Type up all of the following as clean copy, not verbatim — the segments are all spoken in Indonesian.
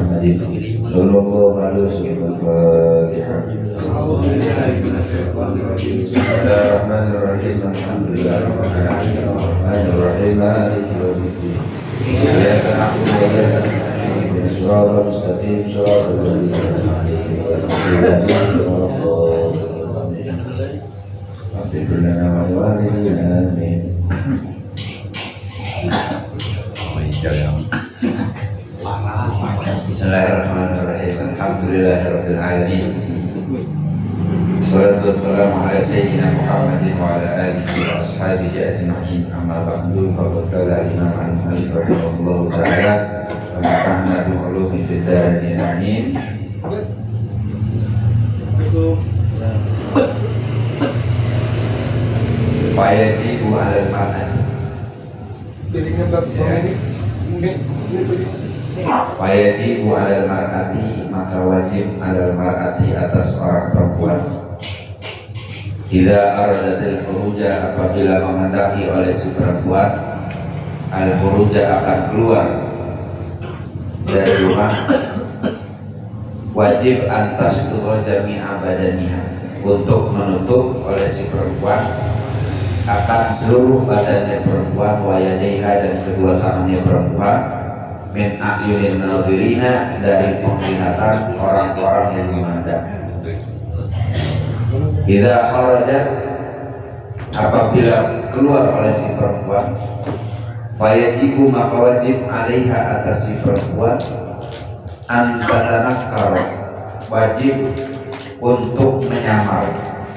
محمد صلى الله عليه وسلم. الفاتحة. بسم الله الرحمن الرحيم. الحمد لله رب العالمين الرحمن الرحيم مالك يوم الدين. إياك نعبد وإياك نستعين اهدنا الصراط المستقيم صراط الذين أنعمت عليهم غير المغضوب عليهم. اغفر لنا ولوالدينا آمين. Bismillahirrahmanirrahim. Alhamdulillahirabbil alamin. Wassalatu wassalamu ala sayyidina Muhammadin wa ala alihi wa ashabihi ajma'in. Amma ba'du, faqad qala al-imam al-mu'allif rahimahullahu ta'ala wa nafa'na bi ulumi fid darin amin. Wa yajibu 'alal mar'ati. Wajibu 'alal mar'ati, maka wajib 'alal mar'ati atas orang perempuan. Idza aradatil khuruja, apabila menghendaki oleh si perempuan al-khuruja akan keluar dari rumah, wajib antas tuha jami'a badaniha, untuk menutup oleh si perempuan akan seluruh badannya perempuan, wa yadaiha, dan kedua tangannya perempuan, min a'yunil nadhirina, dari penglihatan orang-orang yang memandang. Idza kharajat, apabila keluar oleh si perempuan, fayajibu, maka wajib 'alaiha, atas si perempuan, an tatanakkar, wajib untuk menyamar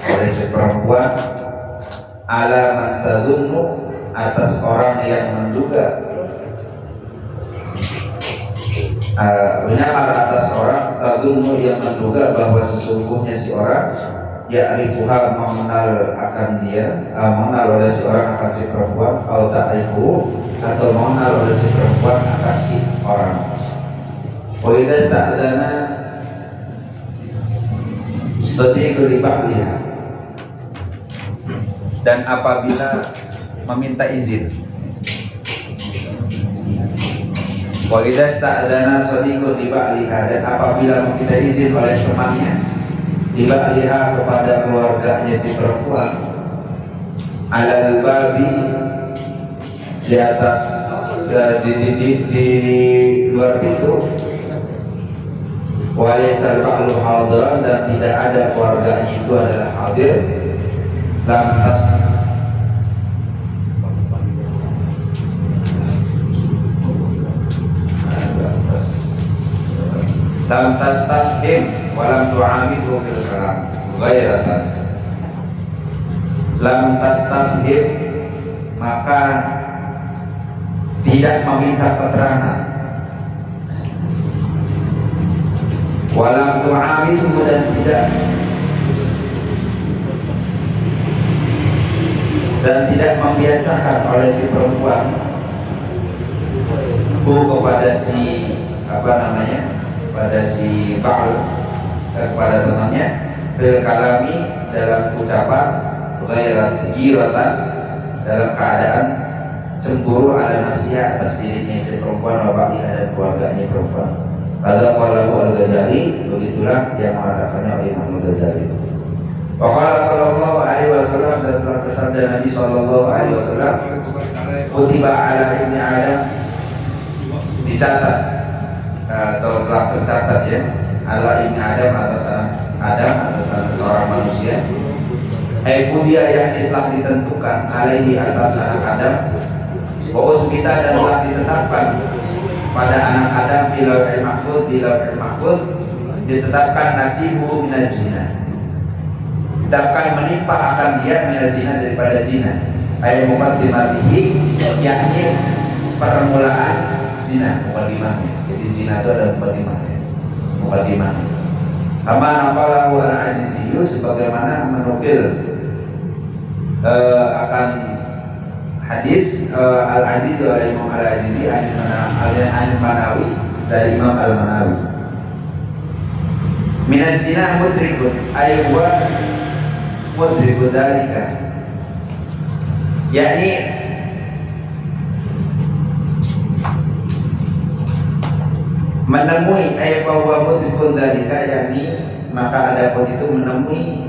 oleh si perempuan, ala man tadhunnu, atas orang yang menduga, menyamar atas orang tadhunnu, yang menduga bahwa sesungguhnya si orang ya'rifuha, mengenal akan dia, mengenal oleh si orang akan si perempuan, atau ta'rifu, atau mengenal oleh si perempuan akan si orang. Wa idza ta'dana sadiqu li ba'liha, dan apabila meminta izin. Wa idza sta'dana sadiqun li ba'liha, dan apabila meminta izin oleh temannya li ba'liha, kepada keluarganya si perempuan, alal babi, di atas di luar pintu, wa laysa al-ba'lu hadiran, dan tidak ada keluarganya itu adalah hadir, lam tastafhim wa lam tu'amidhu fil kalam ghairatan. Lam tastafhim, maka tidak meminta keterangan, wa lam tu'amidhu, dan tidak membiasakan oleh si perempuan kepada si pada si ba'al, kepada temannya, fil kalami, dalam ucapan, ghiratan, dalam keadaan cemburu, ala nafsiha, atas dirinya si perempuan, wa ba'liha, dan keluarganya perempuan. Hadza qalahu al-Ghazali, begitulah yang mengatakannya oleh Imam Al-Ghazali. Wa qala sallallahu alaihi wasallam, dan telah bersabda Nabi sallallahu alaihi wasallam, kutiba ala ibni Adam, dicatat atau telah tercatat ya, ala ibni Adam, atas anak seorang manusia, kudia, yang telah ditentukan, alaihi, atas anak Adam, wa usbita, dan telah ditetapkan pada anak Adam, fi lauhil mahfuz, di lauhil mahfuz, ditetapkan nasibu minaz zina, ditetapkan menimpa akan dia minaz zina, daripada zina, ayat muqaddimatihi, yakni permulaan zina, muqaddimahnya. Jadi zina itu ada muqaddimah. Kama naqalahu al-Azizi, sebagaimana menukil akan hadis al-Azizi oleh Imam al-Azizi al-Manawi, dari Imam al-Manawi. Minaz zina mudrikun, ay huwa mudriku dzalika, yakni menemui fahuwa mudrikun dzalika, yakni maka adapun itu menemui,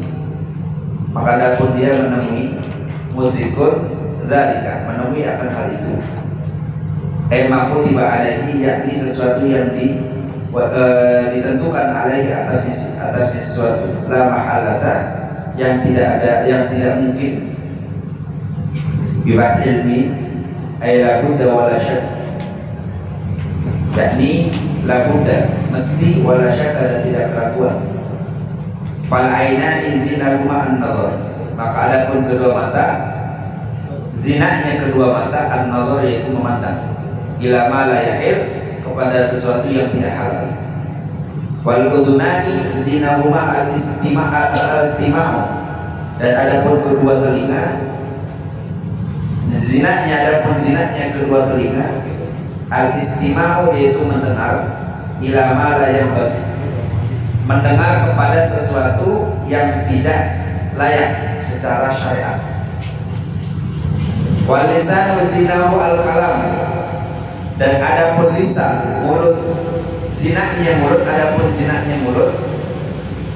maka adapun dia menemui mudrikun dzalika, menemui akan hal itu. Ma kutiba alaihi, yakni sesuatu yang ditentukan alaihi atas sesuatu, la mahalata, yang tidak ada, yang tidak mungkin, biwat ilmi ay la budda wala syak, yakni la budda mesti, wala syak dan tidak keraguan. Fal ainani zinahuma an-nazar, maka adapun kedua mata, zinahnya kedua mata, an-nazar yaitu memandang, ila ma la yahil, kepada sesuatu yang tidak halal. Wal udunani zinahuma al-istima'u, dan adapun kedua telinga, zinahnya, adapun zinahnya kedua telinga, al-istima'u yaitu mendengar, ila ma la yahil, mendengar kepada sesuatu yang tidak layak secara syariat. Wal lisanu zinahu al-kalam, dan adapun lisan, mulut, zinahnya mulut, adapun zinahnya mulut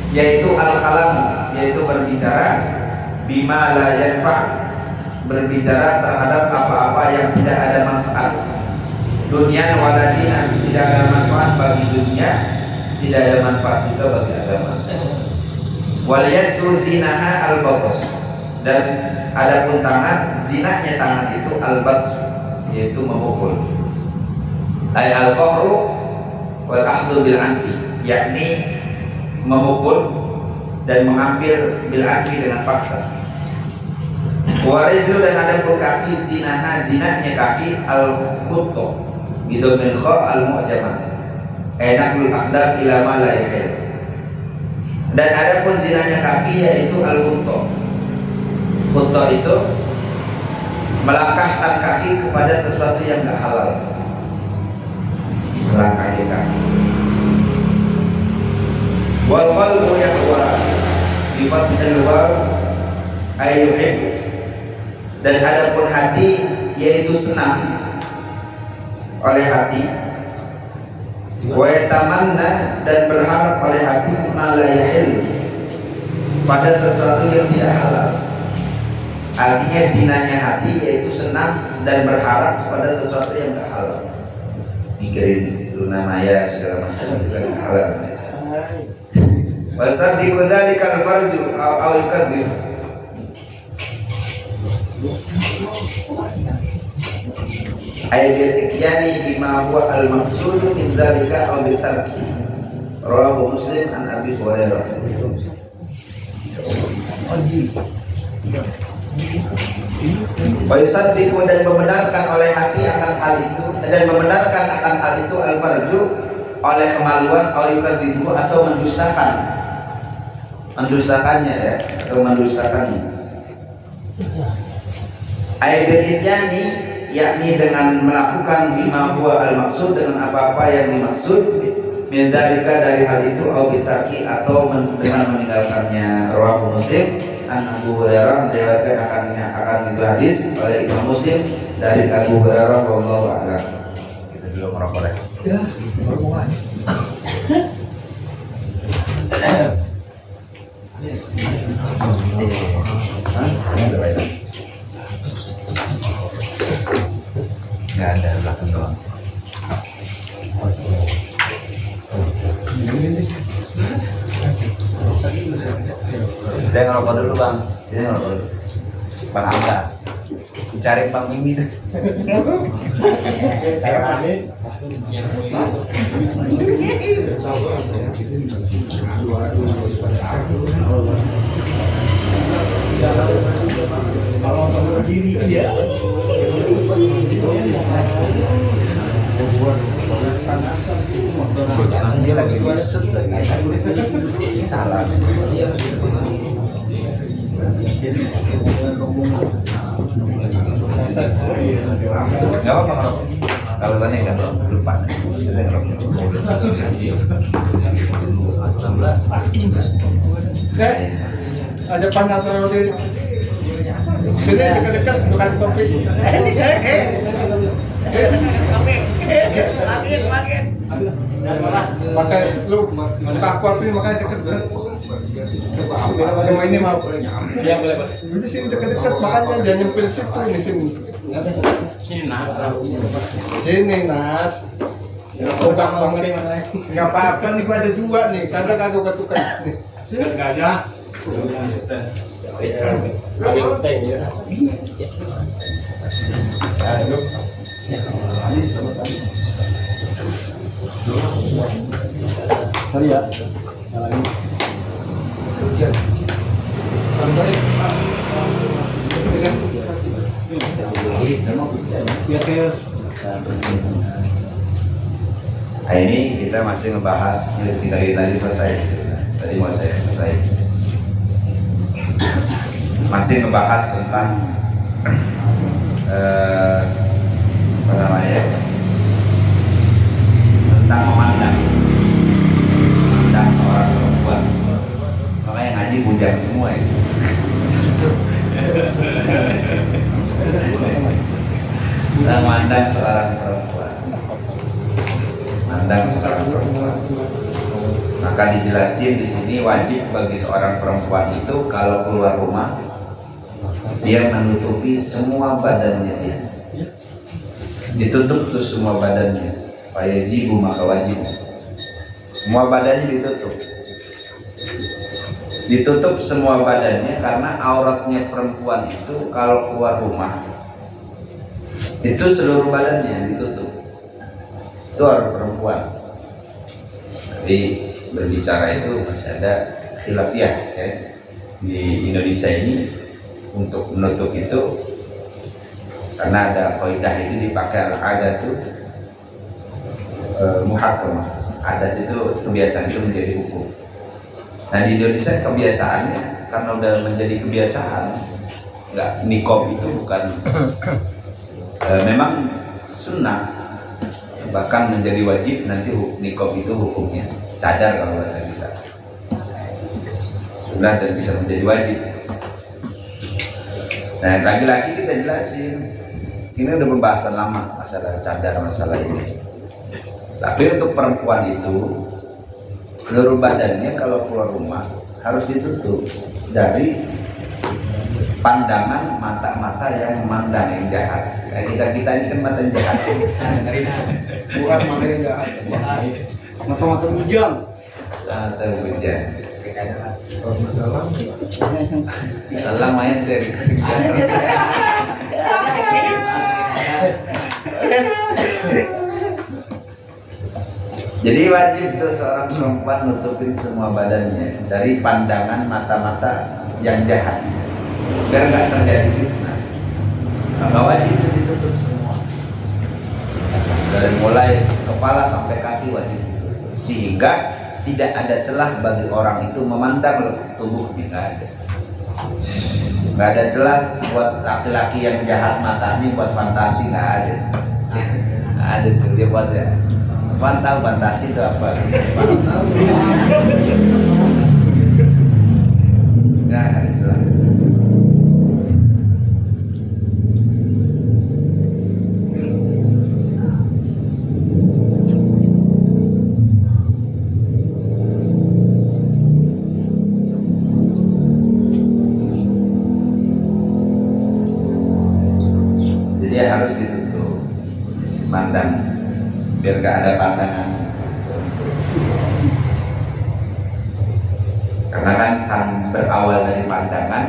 yaitu al-kalam, yaitu berbicara, bima la yanfa', berbicara terhadap apa-apa yang tidak ada manfaat, dunia waladina, tidak ada manfaat bagi dunia, tidak ada manfaat juga bagi agama. Wal yadu zinaha al-batas, dan adapun tangan, zinahnya tangan itu al-bats, yaitu memukul. Ay al-qahru wal akhdhu bil anfi, yakni memukul dan mengambil bil anfi dengan paksa. Wa rijlu, dan adapun kaki, zinaha, zinahnya kaki, al-khutto bidomil kha al-mu'jamah, enakul akhdam ila ma la yahil, dan adapun zinahnya kaki yaitu al-khutto. Khutto itu melangkahkan kaki kepada sesuatu yang tidak halal, melangkahi kaki. Wal qalbu yahwa bi fathil waw ay yuhib, dan adapun hati yaitu senang oleh hati, wa yatamanna, dan berharap oleh hati, ma la yahil, pada sesuatu yang tidak halal. Artinya zinahnya hati yaitu senang dan berharap pada sesuatu yang tidak halal, mikirin Luna Maya segala macam juga tidak halal. Wasaddiqu dzalikal farju aw yukadzib, ay bil ikyani bima huwa al maqsud min dzalika aw bil tarki. Rawahu Muslim an Abi Hurairah. Wa yusaddiqu, dan membenarkan oleh hati akan hal itu, dan membenarkan akan hal itu al farju oleh kemaluan, aw yukadzibu, atau mendustakannya ya, atau mendustakannya. Ay bil ikyani, yakni dengan melakukan bima huwa al maksud, dengan apa-apa yang dimaksud, min dzalika, dari hal itu, au bitarki, atau dengan meninggalkannya. Rawahu Muslim an Abu Hurairah, meriwayatkan akan itu hadis oleh Imam Muslim dari Abu Hurairah, wallahu a'lam. Kita dulu merokok ya. Permohonan. Nggak ada, belakang doang. Saya ngerokok dulu bang, saya ngerokok dulu. Bang Angga, cari Bang Mimi tuh. Kalau kamu berdiri ya. Dia lagi disut lagi salah. Gak apa-apa kalau tanya kan lupa. Ada panas di sini dekat-dekat bukan kopi. Makin. Makanya lu aku sini makanya deket-deket. Rumah ini mau ya boleh. Di sini deket-deket makanya dia nyempil situ di sini. Sini Nas. Usah banget. Enggak apa-apa nih, gua ada dua nih. Kagak tukar nih. Enggak ada. Sorry ya. Nah, ini kita masih ngebahas kita tadi selesai. Tadi mau saya selesai. Masih ngebahas tentang apa namanya? Tentang memandang seorang perempuan. Makanya ngaji bujang semua ya. Tentang memandang seorang perempuan. Mandang seorang perempuan. Maka dijelasin di sini wajib bagi seorang perempuan itu kalau keluar rumah dia menutupi semua badannya dia. Ditutup tuh semua badannya. Fayajibu maka wajib. Semua badannya ditutup. Ditutup semua badannya karena auratnya perempuan itu kalau keluar rumah itu seluruh badannya ditutup. Itu aurat perempuan. Jadi berbicara itu masih ada khilafiyah ya. Di Indonesia ini untuk menutup itu karena ada kaidah itu dipakai al-adat itu muhakkamah. Adat itu kebiasaan itu menjadi hukum. Nah di Indonesia kebiasaannya karena udah menjadi kebiasaan, nggak niqab itu bukan memang sunnah, bahkan menjadi wajib nanti niqab itu hukumnya cadar kalau bahasa kita sunnah dan bisa menjadi wajib. Nah lagi-lagi kita jelasin ini udah pembahasan lama masalah cadar masalah ini. Tapi untuk perempuan itu seluruh badannya kalau keluar rumah harus ditutup dari pandangan mata-mata yang memandang yang jahat. Kayak kita ini kan mata jahat. Bukan mata yang jahat. Mata-mata bujang. Mata bujang. Dalam main dari. Jadi wajib tuh seorang perempuan nutupin semua badannya dari pandangan mata-mata yang jahat biar nggak terjadi fitnah. Maka wajib itu ditutup semua dari mulai kepala sampai kaki wajib ditutup sehingga tidak ada celah bagi orang itu memandang tubuhnya. Nggak ada celah buat laki-laki yang jahat mata ini buat fantasi, nggak ada. Nggak ada tuh dia buat ya. Tahu fantasi itu apa? Nggak ada celah. Jadi harus ditutup pandang biar gak ada pandangan. Karena kan berawal dari pandangan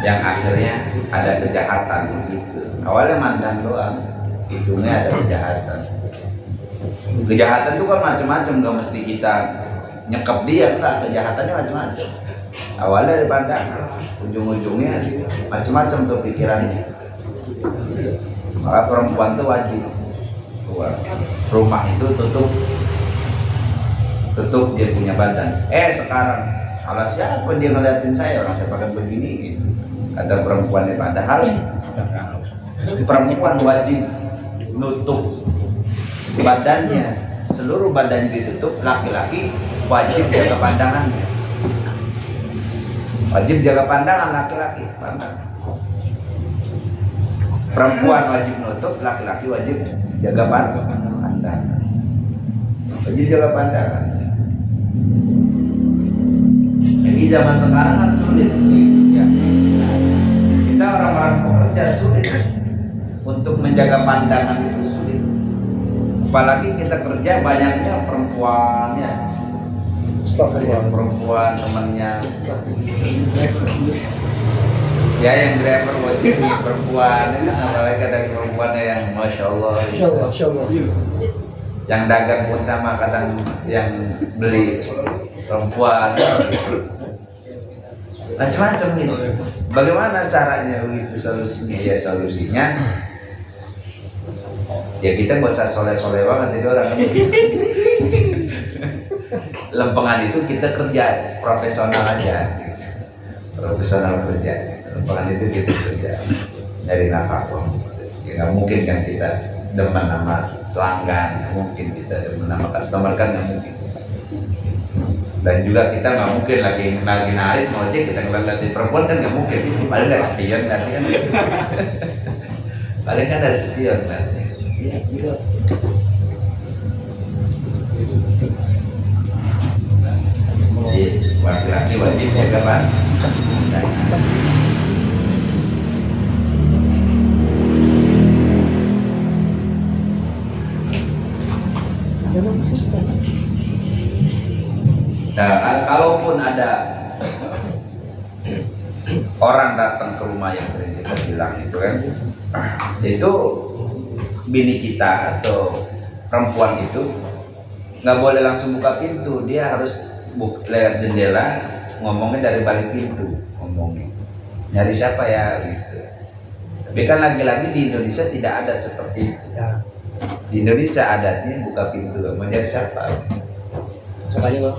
yang akhirnya ada kejahatan gitu. Awalnya mandang doang, ujungnya ada kejahatan. Kejahatan itu kan macam-macam, gak mesti kita nyekep dia, enggak, kejahatannya macam-macam. Awalnya dari pandangan, ujung-ujungnya macam-macam tuh pikirannya. Maka perempuan tuh wajib keluar rumah itu tutup dia punya badan. Sekarang salah siapa dia ngeliatin saya, orang saya pakai begini gitu kata perempuannya, padahal perempuan wajib nutup badannya, seluruh badannya ditutup. Laki-laki wajib jaga pandangannya, wajib jaga pandangan laki-laki. Perempuan wajib nutup, laki-laki wajib jaga pandangan. Jadi jaga pandangan. Ini zaman sekarang kan sulit, ya. Kita orang-orang pekerja sulit untuk menjaga pandangan itu sulit. Apalagi kita kerja banyaknya perempuan ya. Banyak perempuan temannya. Ya yang driver wajib perempuan, ya, apalagi kadang perempuannya yang masya Allah. Yang dagang pun sama, kadang yang beli perempuan. Macam-macam gitu. Bagaimana caranya begitu solusinya? Ya solusinya ya kita nggak usah soleh-soleh banget jadi orang lempengan itu kita kerja profesional aja gitu. Profesional kerja lempengan itu kita kerja dari nafkah ya nggak mungkin kan kita demen nama pelanggan, nggak mungkin kita demen nama customer kan nggak mungkin. Dan juga kita nggak mungkin lagi narik mau cek kita ngeliatin perempuan kan nggak mungkin, paling dari spion nanti kan paling kan dari spion nanti. Ya, gitu. Jadi laki-laki wajib jaga pandangan. Nah, kalaupun ada orang datang ke rumah yang sering kita bilang itu kan, itu bini kita atau perempuan itu nggak boleh langsung buka pintu, dia harus lewat jendela, ngomongnya dari balik pintu, ngomongnya nyari siapa ya gitu. Tapi kan lagi-lagi di Indonesia tidak ada seperti itu. Di Indonesia adatnya buka pintu, mau nyari siapa? Soalnya bang.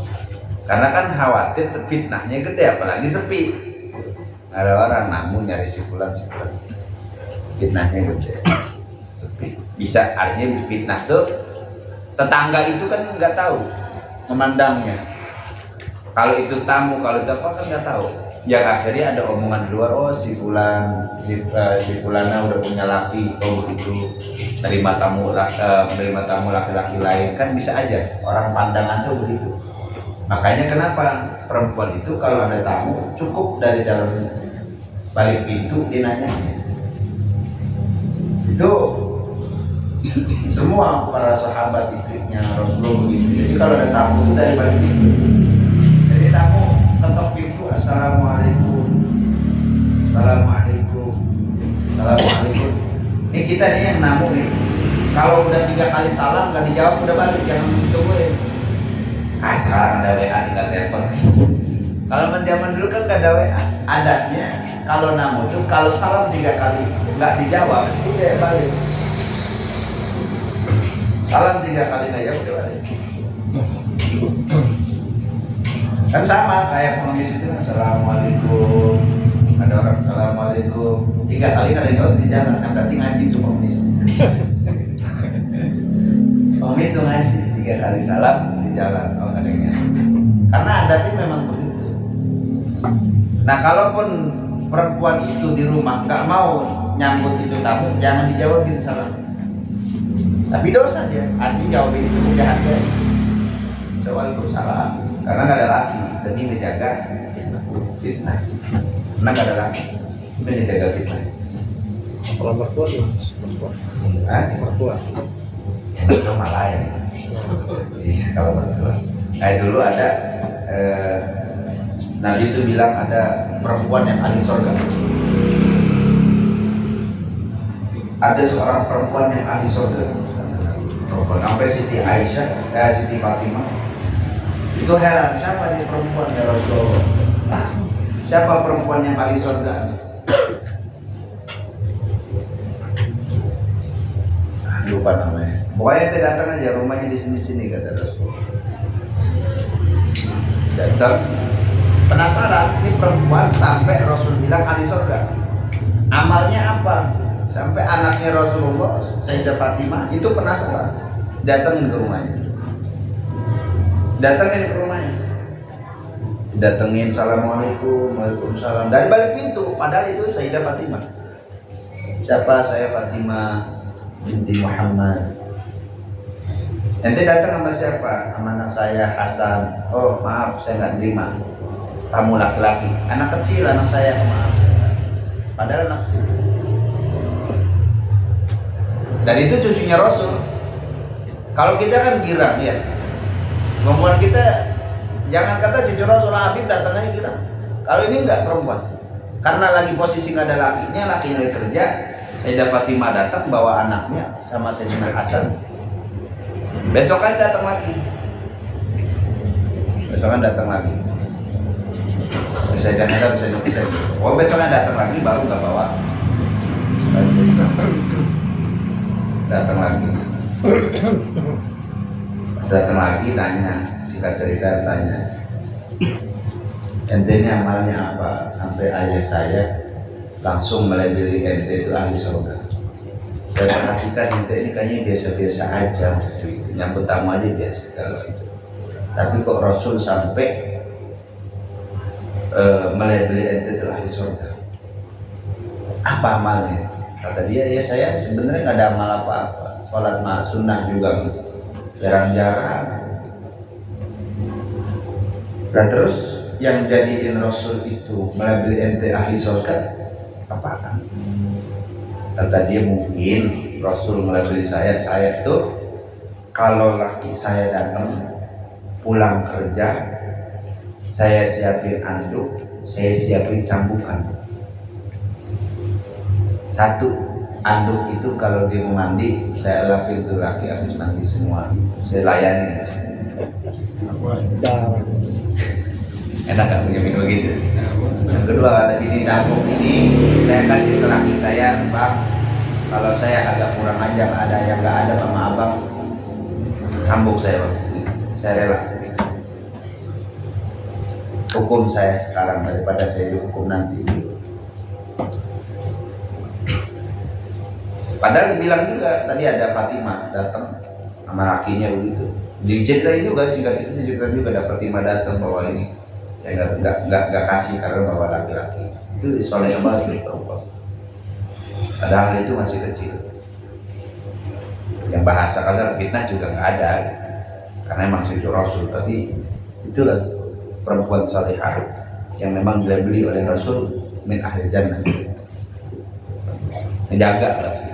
Karena kan khawatir fitnahnya gede, apalagi sepi. Ada orang namun nyari si fulan, fitnahnya gede. Sepi. Bisa artinya fitnah tuh tetangga itu kan nggak tahu memandangnya. Kalau itu tamu, kalau itu apa kan nggak tahu. Yang akhirnya ada omongan di luar, oh si fulan, si fulana udah punya laki, oh begitu. Terima tamu laki-laki lain kan bisa aja. Orang pandangan tuh begitu. Makanya kenapa perempuan itu kalau ada tamu cukup dari dalam balik pintu dinanyanya. Itu semua para sahabat istrinya Rasulullah begitu. Jadi kalau ada tamu itu dari balik pintu. Jadi tamu ketok pintu, assalamualaikum, assalamualaikum, assalamualaikum. Ini kita nih yang namu nih. Kalau udah 3 kali salam nggak dijawab udah balik, jangan ditungguin. Sekarang ada WA tinggal telepon. Kalau zaman dulu kan nggak ada WA. Adatnya kalau namu tuh kalau salam 3 kali nggak dijawab udah balik. Salam 3 kali nggak jawab udah balik. Kan sama kayak pengemis itu, assalamualaikum. Ada orang assalamualaikum 3 kali nggak dijawab di jalan, kan berarti ngaji semua pengemis. Pengemis tuh ngaji 3 kali salam di jalan, oh katanya. Karena adatnya memang begitu. Nah kalaupun perempuan itu di rumah nggak mau nyambut itu tamu, jangan dijawabin salam. Tapi dosa dia, artinya jawabin itu jahat ya. Waalaikumsalam. Karena nggak ada laki demi menjaga fitnah. Karena nggak ada laki demi menjaga fitnah. Kalau mertua ya, mertua. Itu malah ya. Iya kalau mertua. Kayak dulu ada Nabi itu bilang ada perempuan yang ahli surga. Ada seorang perempuan yang ahli surga. Sampai Siti Aisyah, Siti Fatimah itu heran, siapa dia perempuan ya Rasulullah? Siapa perempuan yang ahli surga? Lupa namanya. Pokoknya kita datang aja, rumahnya di sini kata Rasulullah. Datang, penasaran, ini perempuan sampai Rasul bilang ahli surga. Amalnya apa? Sampai anaknya Rasulullah, Sayyidah Fatimah itu penasaran. Datangin ke rumahnya. Datengin, assalamualaikum, waalaikumsalam. Dari balik pintu, padahal itu Sayyidah Fatimah. Siapa? Saya Fatimah binti Muhammad. Ente datang sama siapa? Sama anak saya Hasan. Oh maaf, saya nggak terima tamu laki-laki. Anak kecil anak saya, maaf. Padahal anak kecil. Dan itu cucunya Rasul. Kalau kita kan girang ya, perempuan kita jangan kata cucu Rasul Habib datang aja girang. Kalau ini enggak perempuan, karena lagi posisi nggak ada lakinya, lakinya lagi kerja. Sayyidah Fatimah datang bawa anaknya sama Sayyidina Hasan. Besokan datang lagi. Sayyidah Hasan bisa nyupisah. Oh besokan datang lagi baru nggak bawa. Datang lagi. Pas datang lagi nanya, singkat cerita tanya, ente ini amalnya apa sampai ayah saya langsung melabeli ente itu ahli surga. Saya perhatikan ente ini kayaknya biasa-biasa aja, nyambut tamu aja biasa kalau itu. Tapi kok Rasul sampai melabeli ente itu ahli surga. Apa amalnya? Kata dia, ya saya sebenarnya nggak ada amal apa-apa. Sholat sunnah juga jarang-jarang. Dan terus yang jadiin Rasul itu melabeli ente ahli surga apaan? Kata dia, mungkin Rasul melabeli saya itu kalau laki saya datang pulang kerja, saya siapin anduk, saya siapin cambukan. Satu anduk itu kalau dia mau mandi, saya lapin tuh laki habis mandi semua, saya layanin. Enak gak punya minum gitu? Yang kedua kata bini, cambuk ini saya kasih ke laki saya, Bang. Kalau saya agak kurang aja, ada yang gak ada sama abang, cambuk saya waktu itu. Saya rela. Hukum saya sekarang daripada saya dihukum nanti. Padahal dibilang juga tadi ada Fatimah datang sama lakinya begitu. Diceritain juga, singkat cerita juga ada Fatimah datang bawa ini. Saya nggak kasih karena bawa laki-laki. Itu soleh banget perempuan. Padahal itu masih kecil. Yang bahasa kasar fitnah juga nggak ada, karena emang cucu Rasul. Tapi itulah perempuan salihah yang memang dilabeli oleh Rasul min ahli jannah. Menjaga lah sih.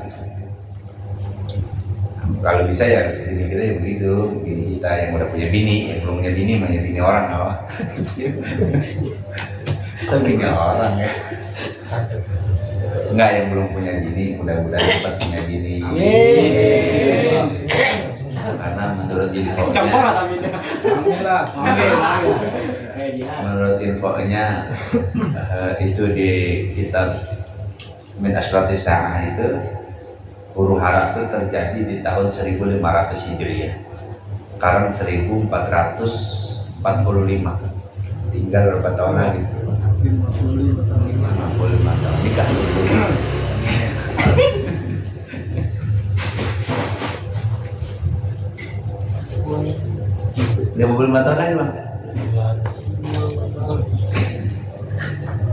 Kalau bisa ya bini kita ya begitu, bini kita yang udah punya bini, yang belum punya bini punya bini orang apa? Bini orang ya. Enggak, yang belum punya bini mudah-mudahan cepat punya bini. Karena menurut infonya itu di kitab Min Asratis Sa'ah itu huru hara itu terjadi di tahun 1500 Hijriah. Sekarang 1445. Tinggal berapa tahun lagi? 55 tahun. Nikah dulu. 55 tahun lagi, Bang.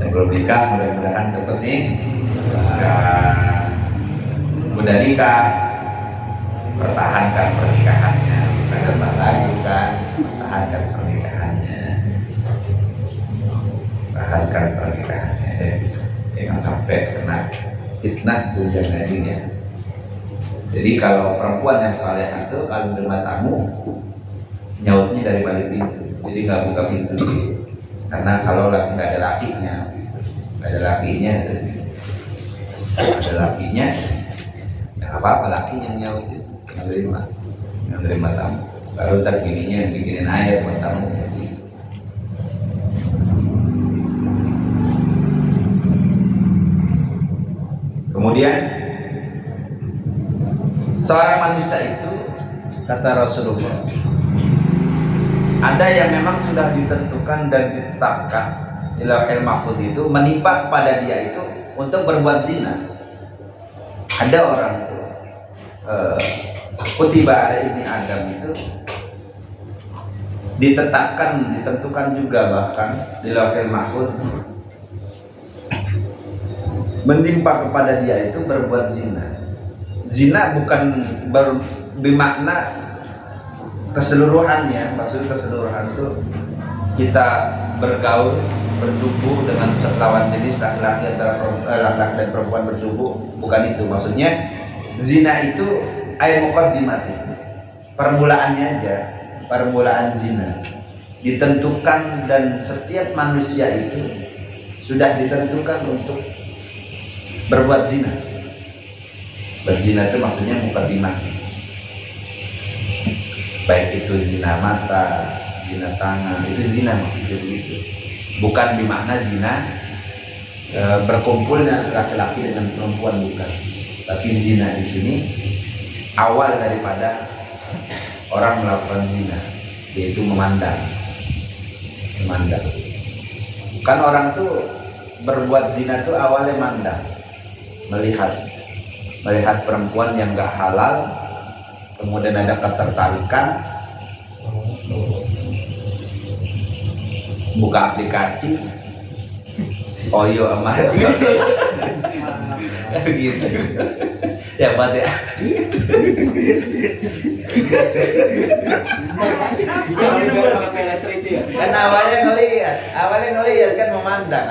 Yang belum nikah mudah-mudahan cepet nih. Udah nikah, pertahankan pernikahannya, bukan tambah lagi kan, pertahankan pernikahannya, jangan sampai kena fitnah tunjangan ini ya. Jadi kalau perempuan yang saleh itu kalau menerima tamu nyautnya dari balik pintu, jadi nggak buka pintu gitu. Karena kalau nggak ada lakinya, ada lakinya ya apa-apa lakinya nyaut itu yang terima tamu. Baru ntar bininya yang bikinin air buat tamu. Kemudian seorang manusia itu, kata Rasulullah, ada yang memang sudah ditentukan dan ditetapkan di Lauhul Mahfuz itu menimpa kepada dia itu untuk berbuat zina. Ada orang itu kutiba ala ibni Adam itu ditentukan juga bahkan di Lauhul Mahfuz menimpa kepada dia itu berbuat zina. Zina bukan bermakna keseluruhannya, maksud keseluruhan itu kita bergaul, bertubuh dengan lawan jenis laki-laki antara laki-laki dan perempuan bertubuh, bukan itu maksudnya. Zina itu muqaddimati, permulaannya aja, permulaan zina ditentukan, dan setiap manusia itu sudah ditentukan untuk berbuat zina. Berzina itu maksudnya muqaddimah, baik itu zina mata, zina tangan, itu zina maksudnya begitu. Bukan bermakna zina berkumpulnya laki-laki dengan perempuan, bukan. Tapi zina di sini awal daripada orang melakukan zina, yaitu memandang. Kan orang tuh berbuat zina tuh awalnya mandang, melihat perempuan yang gak halal, kemudian ada ketertarikan, buka aplikasi Oyo amat gitu ya Pak ya. Bisa pakai letter itu ya? Kan awalnya ngelihat kan, memandang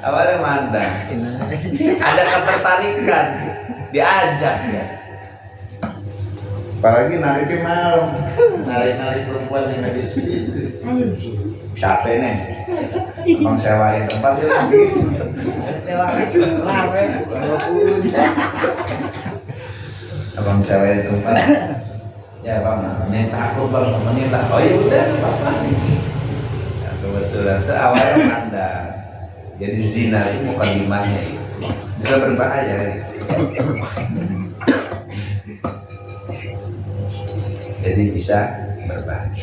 awalnya memandang, ada ketertarikan, diajak ya. Apalagi nariknya malam, narik perempuan yang habis itu. Capek nih, abang sewain tempat itu gitu. Abang sewain tempat. Ya bang, minta aku bang, minta. Oh ya udah, apa? Ya, kebetulan itu awalnya mandang. Jadi zina itu muqaddimahnya itu bisa berbahaya. Jadi bisa berbahaya.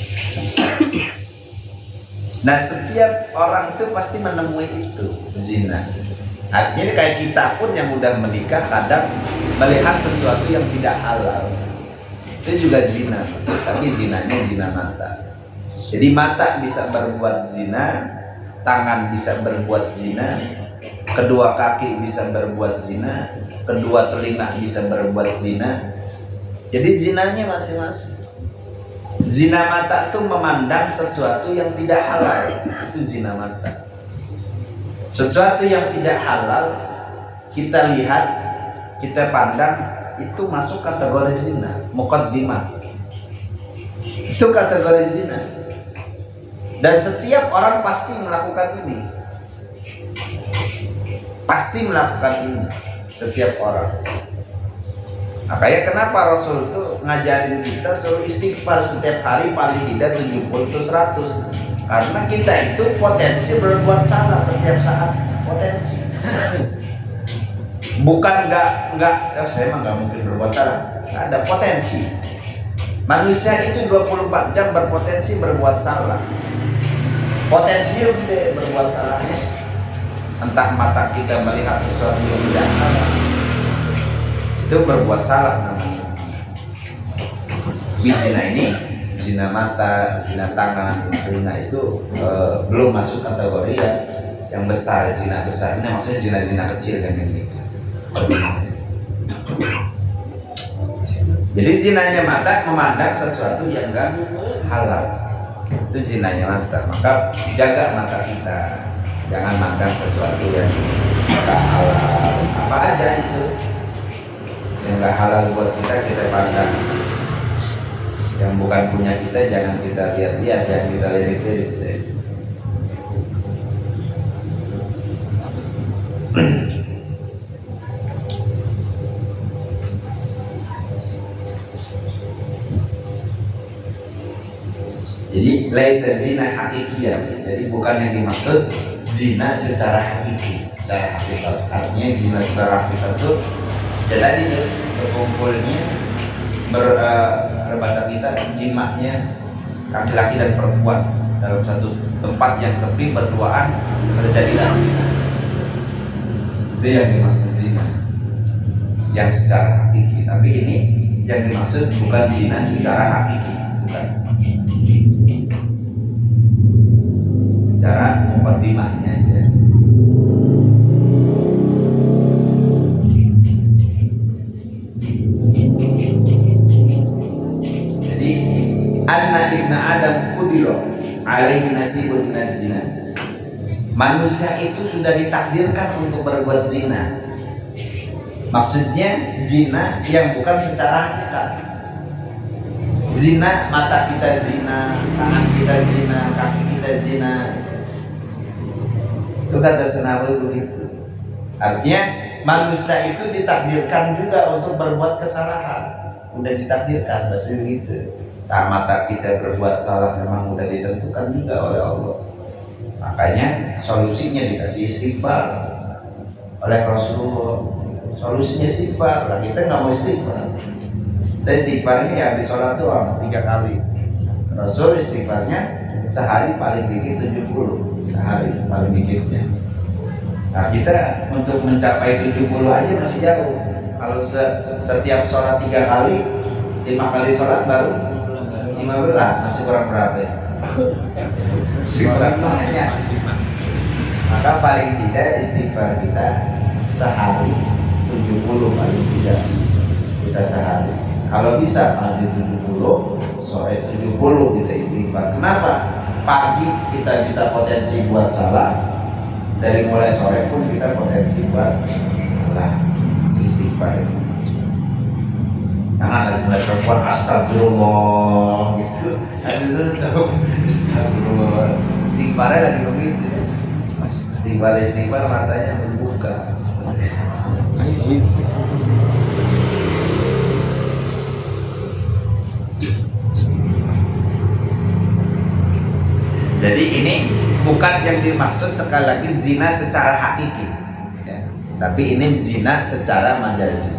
Nah, setiap orang itu pasti menemui itu, zina. Artinya kayak kita pun yang udah menikah kadang melihat sesuatu yang tidak halal, itu juga zina. Tapi zinanya zina mata. Jadi mata bisa berbuat zina, tangan bisa berbuat zina, kedua kaki bisa berbuat zina, kedua telinga bisa berbuat zina. Jadi zinanya masing-masing. Zina mata itu memandang sesuatu yang tidak halal, itu zina mata. Sesuatu yang tidak halal kita lihat, kita pandang, itu masuk kategori zina, muqaddimah. Itu kategori zina. Dan setiap orang pasti melakukan ini. Pasti melakukan ini, setiap orang. Makanya kenapa Rasul itu ngajarin kita suruh istighfar setiap hari paling tidak 70 atau 100. Karena kita itu potensi berbuat salah setiap saat, potensi. Bukan saya emang nggak mungkin berbuat salah, nggak ada potensi. Manusia itu 24 jam berpotensi berbuat salah. Potensinya gede berbuat salahnya. Entah mata kita melihat sesuatu yang tidak halal, itu berbuat salah namanya. Zina ini, zina mata, zina tangan, telinga itu belum masuk kategori yang besar, zina besar. Ini maksudnya zina-zina kecil kan ini. Jadi zinanya mata memandang sesuatu yang enggak halal, itu zinanya mata. Maka jaga mata kita, jangan mandang sesuatu yang enggak halal. Apa aja itu yang nggak halal buat kita pandang. Yang bukan punya kita jangan kita lihat-lihat, jangan kita lirik-lirik. Jadi laisa zina hakikiyah. Jadi bukan yang dimaksud zina secara hakiki, secara hakikat. Artinya zina secara hakikat itu ya tadi berkumpulnya berbahasa kita jimaknya laki-laki dan perempuan dalam satu tempat yang sepi berduaan, terjadilah zina. Itu yang dimaksud zina yang secara hakiki. Tapi ini yang dimaksud bukan zina secara hakiki, bukan. Secara muqaddimahnya aja. jubilo alaihi nasibun minaz zina. Manusia itu sudah ditakdirkan untuk berbuat zina. Maksudnya zina yang bukan secara hakikat. Zina, mata kita zina, tangan kita zina, kaki kita zina. Itu kata Senawi begitu. Artinya manusia itu ditakdirkan juga untuk berbuat kesalahan. Udah ditakdirkan, bahasa begitu. Mata kita berbuat salah memang udah ditentukan juga oleh Allah. Makanya solusinya dikasih istighfar oleh Rasulullah. Solusinya istighfar. Nah, kita nggak mau istighfar. Kita istighfarnya ya habis sholat doang 3 kali. Rasul istighfarnya sehari paling dikit 70. Sehari paling dikitnya. Nah, kita untuk mencapai 70 aja masih jauh. Kalau setiap sholat 3 kali, 5 kali sholat baru 15, masih kurang berapa ya? Masih kurang banyak. Maka paling tidak istighfar kita sehari 70 paling tidak kita sehari. Kalau bisa pagi 70, sore 70 kita istighfar. Kenapa? Pagi kita bisa potensi buat salah, dari mulai sore pun kita potensi buat salah. Istighfar. Jangan lagi mulai perempuan astagfirullah gitu. Aduh tahu astagfirullah. Istighfarnya lagi begitu. Istighfar matanya membuka. Jadi ini bukan yang dimaksud sekali lagi zina secara hakiki, ya. Tapi ini zina secara majazi.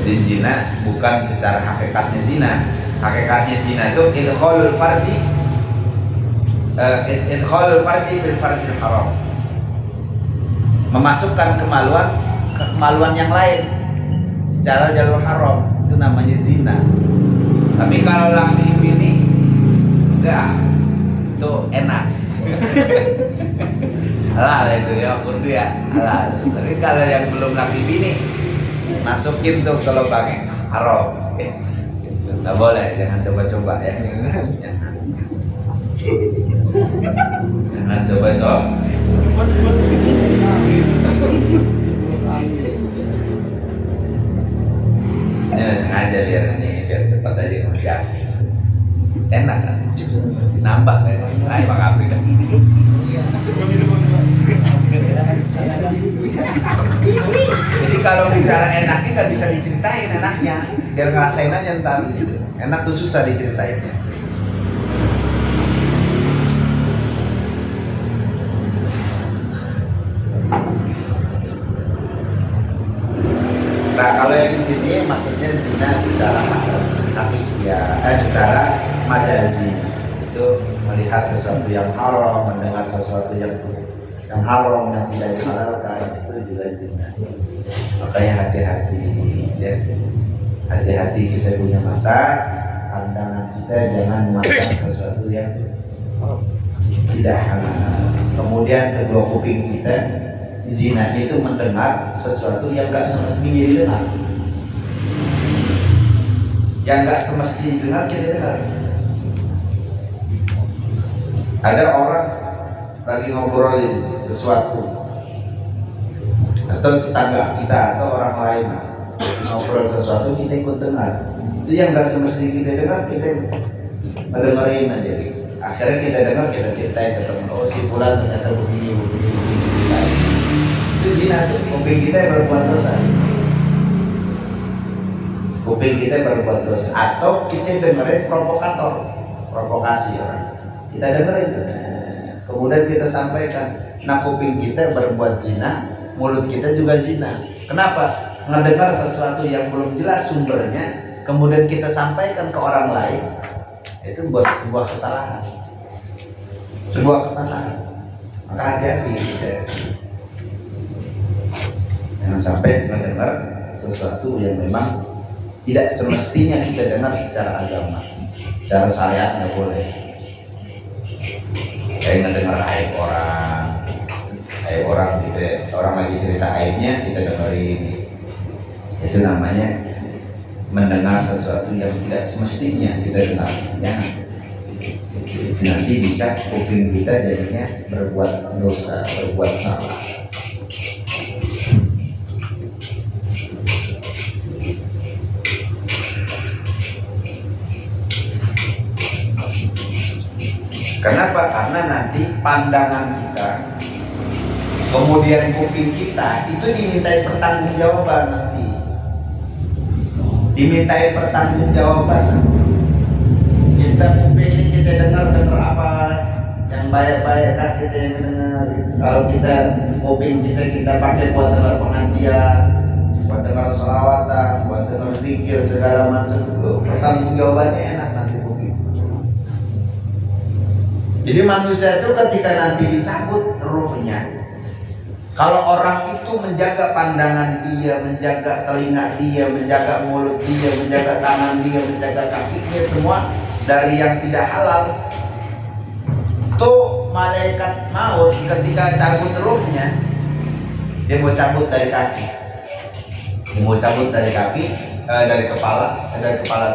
Jadi zina bukan secara hakikatnya zina. Hakikatnya zina itu idkhalul farji fil farjil haram. Memasukkan kemaluan yang lain secara jalur haram, itu namanya zina. Tapi kalau laki bini enggak, itu enak. Halal itu ya, kudu ya halal. Tapi kalau yang belum laki bini masukin tuh ke lubangnya haram. Nggak boleh, jangan coba-coba ya. Jangan coba-coba. Ini sengaja biar cepat aja ngerjain. Enak kan? Nambah kan? Ayo Pak Kapri kan? Jadi kalau bicara enaknya nggak bisa diceritain enaknya, biar ngerasain aja ntar gitu. Enak tuh susah diceritainnya. Nah kalau yang di sini maksudnya zina secara secara majazi, itu melihat sesuatu yang haram, mendengar sesuatu yang haram yang tidak dihalalkan, itu juga zina. Makanya hati-hati ya. Hati-hati kita punya mata, pandangan kita jangan memandang sesuatu yang tidak halal. Kemudian kedua kuping kita, zina itu mendengar sesuatu yang gak semestinya didengar. Yang gak semestinya didengar kita dengar. Ada orang lagi ngobrolin sesuatu, atau tetangga kita atau orang lain ngobrol sesuatu, kita ikut dengar. Itu yang gak semestinya kita dengar, kita mendengarin aja. Akhirnya kita dengar, kita ceritain ke teman, oh si fulan ternyata begini. Itu zina tuh, kuping kita yang berbuat dosa. Kuping kita berbuat dosa. Atau kita dengerin provokasi orang. Kita dengerin itu. Kemudian kita sampaikan, nah kuping kita berbuat zina, mulut kita juga zina. Kenapa? Ngedengar sesuatu yang belum jelas sumbernya, kemudian kita sampaikan ke orang lain, itu buat sebuah kesalahan. Maka hati-hati kita. Jangan sampai mendengar sesuatu yang memang tidak semestinya kita dengar secara agama, secara syariat nggak boleh. Kayak ngedengar aib orang gitu, orang lagi cerita aibnya kita dengerin, itu namanya mendengar sesuatu yang tidak semestinya kita dengar. Jangan. nanti bisa kuping kita jadinya berbuat dosa, berbuat salah. Kenapa? Karena nanti pandangan kita, kemudian kuping kita itu dimintai pertanggungjawaban nanti. Dimintai pertanggungjawaban. Kita kuping kita dengar apa yang baik-baik kan kita yang dengar. Kalau kita kuping kita pakai buat dengar pengajian, buat dengar selawatan, buat dengar zikir segala macam, pertanggungjawabannya enak nanti kuping. Jadi manusia itu ketika nanti dicabut ruhnya, kalau orang itu menjaga pandangan dia, menjaga telinga dia, menjaga mulut dia, menjaga tangan dia, menjaga kakinya, semua dari yang tidak halal, tuh malaikat maut ketika cabut ruhnya, dia mau cabut dari kaki, dia mau cabut dari kaki, dari kepala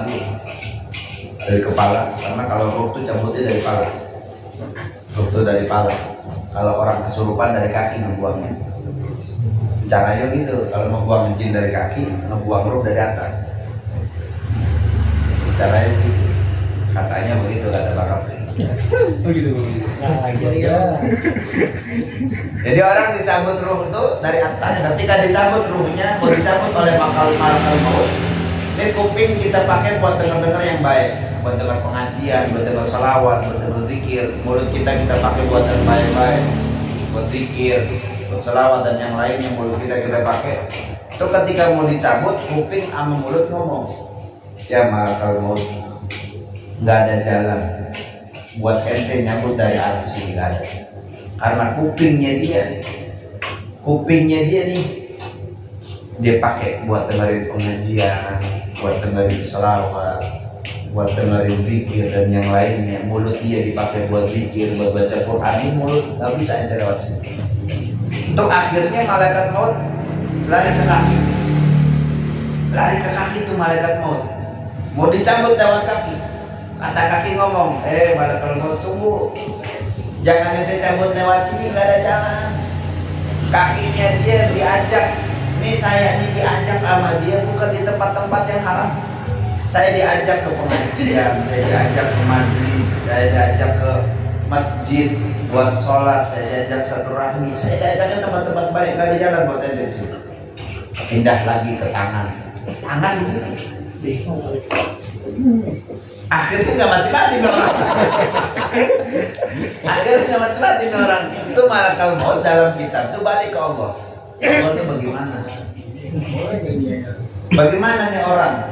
dulu, dari kepala, karena kalau ruh itu cabutnya dari kepala. Ruh itu dari kepala. Kalau orang kesurupan dari kaki ngebuangnya. Caranya gitu. Kalau mau buang jin dari kaki, ngebuang ruh dari atas. Caranya gitu. Katanya begitu kata Pak Kapri. Oh gitu. Nah, iya. Jadi orang dicabut ruh itu dari atas. Ketika dicabut ruhnya, mau dicabut oleh malaikat maut. Ini kuping kita pakai buat dengar-dengar yang baik, buat dengar pengajian, buat dengar salawat, buat dengar zikir. Mulut kita pakai buat yang baik-baik, buat zikir, buat salawat dan yang lain yang mulut kita pakai. Itu ketika mau dicabut, kuping sama mulut ngomong, ya malaikat maut, nggak ada jalan buat ente nyambut dari arah sini, nggak ada. Karena kupingnya dia nih, dia pakai buat dengerin pengajian, buat dengerin selawat, buat dengerin zikir dan yang lainnya. Mulut dia dipakai buat zikir, buat baca Quran. Ini mulut nggak bisa ente lewat sini. Itu akhirnya malaikat maut lari ke kaki tuh malaikat maut, mau dicabut lewat kaki. Kata kaki ngomong, malaikat maut tunggu, jangan ente cabut lewat sini, nggak ada jalan. Kakinya dia diajak. Ini saya ini diajak sama dia bukan di tempat-tempat yang haram. Saya diajak ke pengajian, saya diajak ke majlis, saya diajak ke masjid buat sholat, saya diajak silaturahmi, saya diajak ke tempat-tempat baik. Gak ada jalan buat ente di sini. Pindah lagi ke tangan begitu. Akhirnya nggak mati-mati orang. Itu malaikat maut dalam kitab itu balik ke Allah. Allah ini bagaimana? Bagaimana nih orang?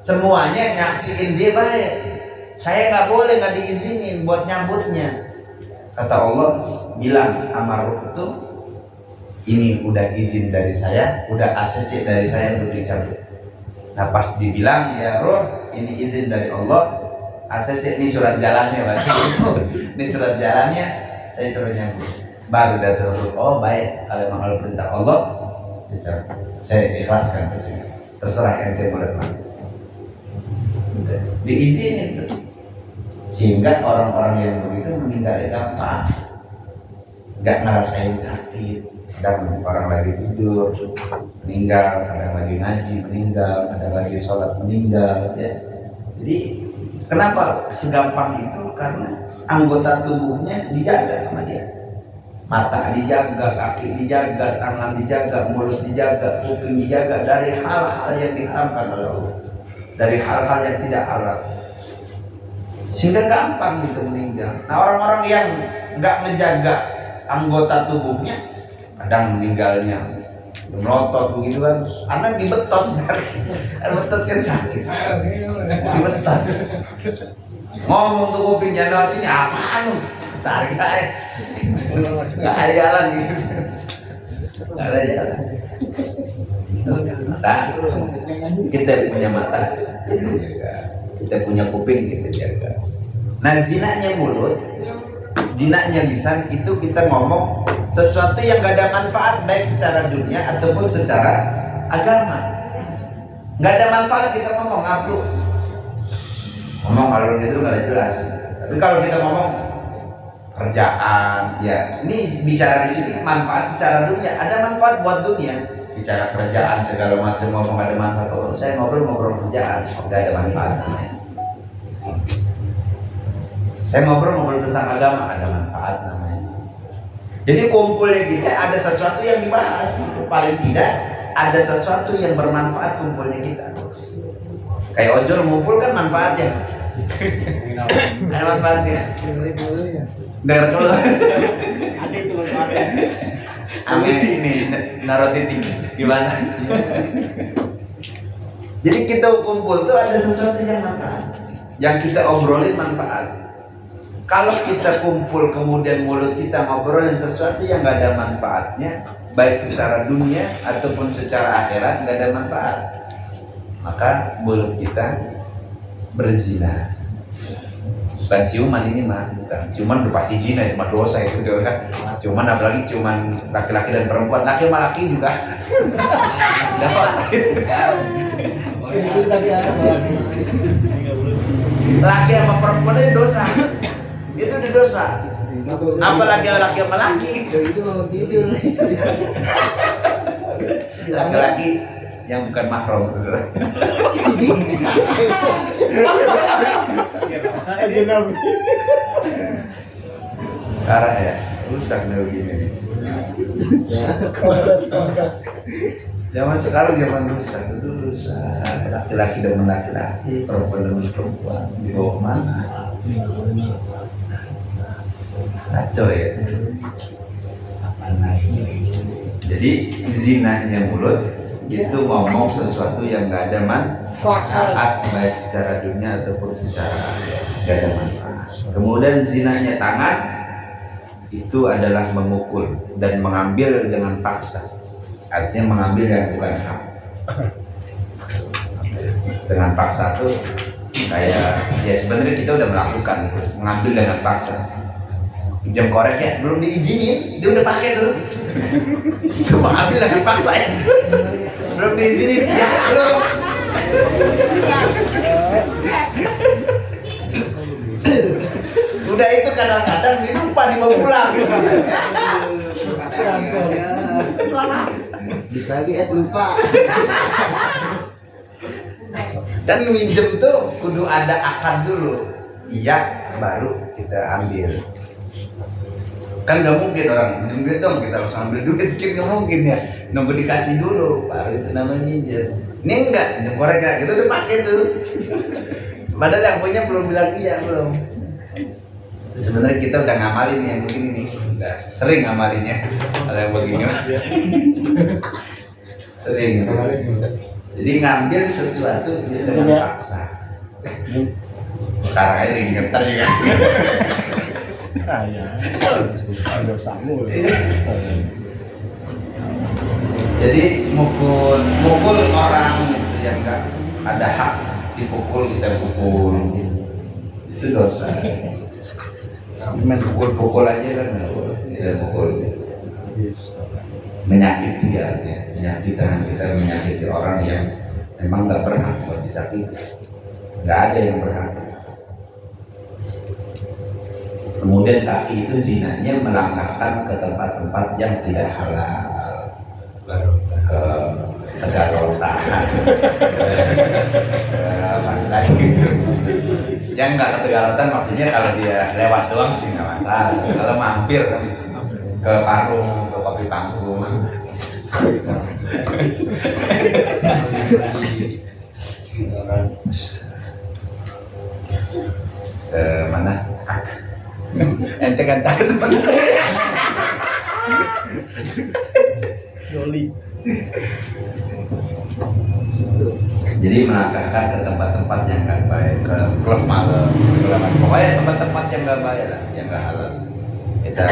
Semuanya nyaksiin dia baik. Saya nggak boleh, nggak diizinin buat nyambutnya. Kata Allah, bilang sama ruh itu, ini udah izin dari saya, udah ACC dari saya untuk dicabut. Nah pas dibilang, ya roh, ini izin dari Allah, ACC ini surat jalannya, ini surat jalannya, saya suruh nyambut. Baru datang ruh, oh baik, kalau memang kalau perintah Allah, saya ikhlaskan ke sini. Terserah ente boleh mati. Diizinin tuh. Sehingga orang-orang yang begitu meninggalnya gampang, nggak ngerasain sakit. Kadang orang lagi tidur meninggal, kadang lagi ngaji meninggal, kadang lagi sholat meninggal, ya. Jadi kenapa segampang itu? Karena anggota tubuhnya dijaga sama dia. Mata dijaga, kaki dijaga, tangan dijaga, mulut dijaga, kuping dijaga dari hal-hal yang diharamkan oleh Allah, dari hal-hal yang tidak halal. Sehingga gampang gitu meninggal. Nah orang-orang yang nggak menjaga anggota tubuhnya, kadang meninggalnya melotot begitu kan, anak dibetot, betot kan sakit, dibetot. Ngomong tuh kupingnya lewat sini, apaan lu? Cari aja, nggak ada jalan gitu, nggak ada jalan. Mata, kita punya mata, kita punya kuping, kita jaga. Nah zinanya mulut, zinanya lisan itu kita ngomong sesuatu yang gak ada manfaat baik secara dunia ataupun secara agama. Gak ada manfaat kita ngomong ngapluk. ngomong alur gitu nggak ada jelas. Tapi kalau kita ngomong kerjaan, ya ini bicara di sini manfaat secara dunia, ada manfaat buat dunia. Bicara kerjaan segala macam ngomong ada manfaat. Kalau saya ngobrol kerjaan, nggak ada manfaatnya. Saya ngobrol tentang agama, ada manfaat namanya. Jadi kumpulnya kita ada sesuatu yang dibahas, paling tidak ada sesuatu yang bermanfaat kumpulnya kita. Kayak ojol ngumpul kan manfaatnya. Ada manfaatnya. Dengar dulu. Ada itu manfaatnya. Ambisi ini naruh titik gimana? Jadi kita kumpul tuh ada sesuatu yang manfaat, yang kita obrolin manfaat. Kalau kita kumpul kemudian mulut kita ngobrolin sesuatu yang gak ada manfaatnya, baik secara dunia ataupun secara akhirat gak ada manfaat, maka mulut kita berzina. Bukan ciuman ini mah, bukan. Ciuman udah pasti zina, itu mah dosa itu kan. Cuman apalagi ciuman laki-laki dan perempuan, laki sama laki juga. Dapat. Laki sama perempuan itu dosa. Itu udah dosa. Apalagi laki sama laki. Itu mau tidur. Laki-laki yang bukan mahram. Parah ya, rusak nih begini nih. Zaman sekarang zaman rusak, itu rusak. Laki-laki dengan laki-laki, perempuan dengan perempuan, dibawa kemana? Kacau ya. Jadi zinanya mulut itu ngomong sesuatu yang gak ada manfaat, baik secara dunia ataupun secara gak ada manfaat. Kemudian zinanya tangan itu adalah memukul dan mengambil dengan paksa, artinya mengambil yang bukan hak. Dengan paksa tuh kayak ya sebenarnya kita udah melakukan mengambil dengan paksa. Pinjam korek ya belum diizinin, dia udah pakai tuh. Itu mengambil dengan paksa ya. Belum diizinin, ya belum. Udah itu kadang-kadang lupa dibawa pulang. Ditagi lupa. Dan minjem tuh kudu ada akad dulu. Iya, baru kita ambil. Kan nggak mungkin orang minjem duit dong kita langsung ambil duit, nggak mungkin ya. Nunggu dikasih dulu, baru itu namanya minjem. Ini enggak, minjem korek ya, kita udah pakai tuh. Padahal yang punya belum bilang iya belum. Sebenarnya kita udah ngamalin yang begini nih, udah sering ngamalinnya. Ada yang begini, sering. Jadi ngambil sesuatu dengan paksa. Sekarang aja lagi ngetar juga. Jadi mukul orang gitu yang enggak ada hak dipukul, kita pukul itu dosa. Main pukul aja kan nggak boleh, tidak pukul. Menyakiti ya, menyakitkan kita, menyakiti orang yang memang nggak berhak buat disakiti. Nggak ada yang berhak. Kemudian kaki itu zinanya melangkahkan ke tempat-tempat yang tidak halal, ke Tegarotan, yang nggak ke Tegarotan maksudnya kalau dia lewat doang sih nggak masalah. Kalau mampir ke Parung, ke Kopi Panggung, ke mana? Ente kan takut Yoli. Jadi melangkahkan ke tempat-tempat yang nggak baik, ke klub malam, segala macam. Pokoknya tempat-tempat yang nggak baik lah, yang nggak halal. Kita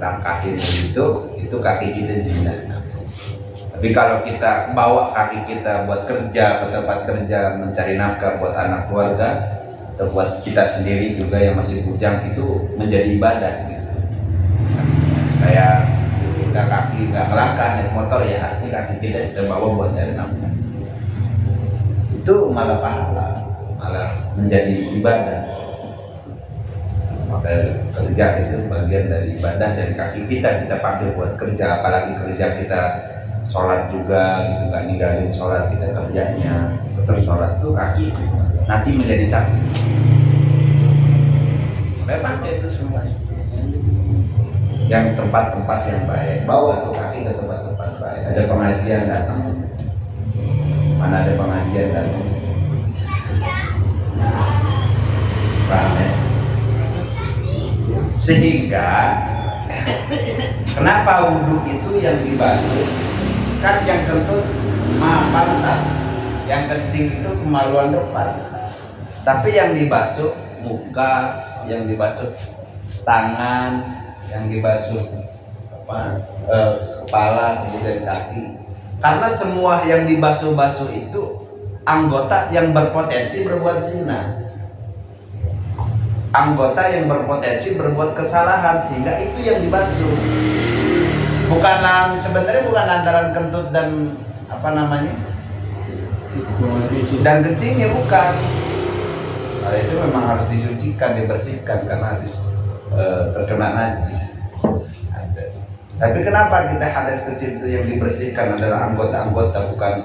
langkahin itu kaki kita zina. Tapi kalau kita bawa kaki kita buat kerja ke tempat kerja, mencari nafkah buat anak keluarga, atau buat kita sendiri juga yang masih bujang, itu menjadi ibadah. Gitu. Kayak kita kaki nggak ngelangkah naik motor ya, artinya kaki kita bawa buat nyari nafkah. Itu malah pahala malah menjadi ibadah. Maka kerja itu bagian dari ibadah, dari kaki kita pakai buat kerja, apalagi kerja kita sholat juga gitu, nggak ninggalin sholat kita kerjanya, terus sholat tuh kaki nanti menjadi saksi. Saya pakai itu semuanya. Yang tempat-tempat yang baik, bawa tuh kaki ke tempat-tempat baik. Ada pengajian datang, mana ada pengajian datang, paham ya? Sehingga kenapa wudhu itu yang dibasuh kan yang kentut pantat, yang kencing itu kemaluan depan, tapi yang dibasuh muka, yang dibasuh tangan, yang dibasuh kepala, kemudian kaki. Karena semua yang dibasuh-basuh itu anggota yang berpotensi berbuat zina, anggota yang berpotensi berbuat kesalahan, sehingga itu yang dibasuh. Sebenarnya bukan lantaran kentut dan dan kencingnya, bukan. Nah, itu memang harus disucikan, dibersihkan karena habis terkena najis. Tapi kenapa kita hadas kecil itu yang dibersihkan adalah anggota-anggota, bukan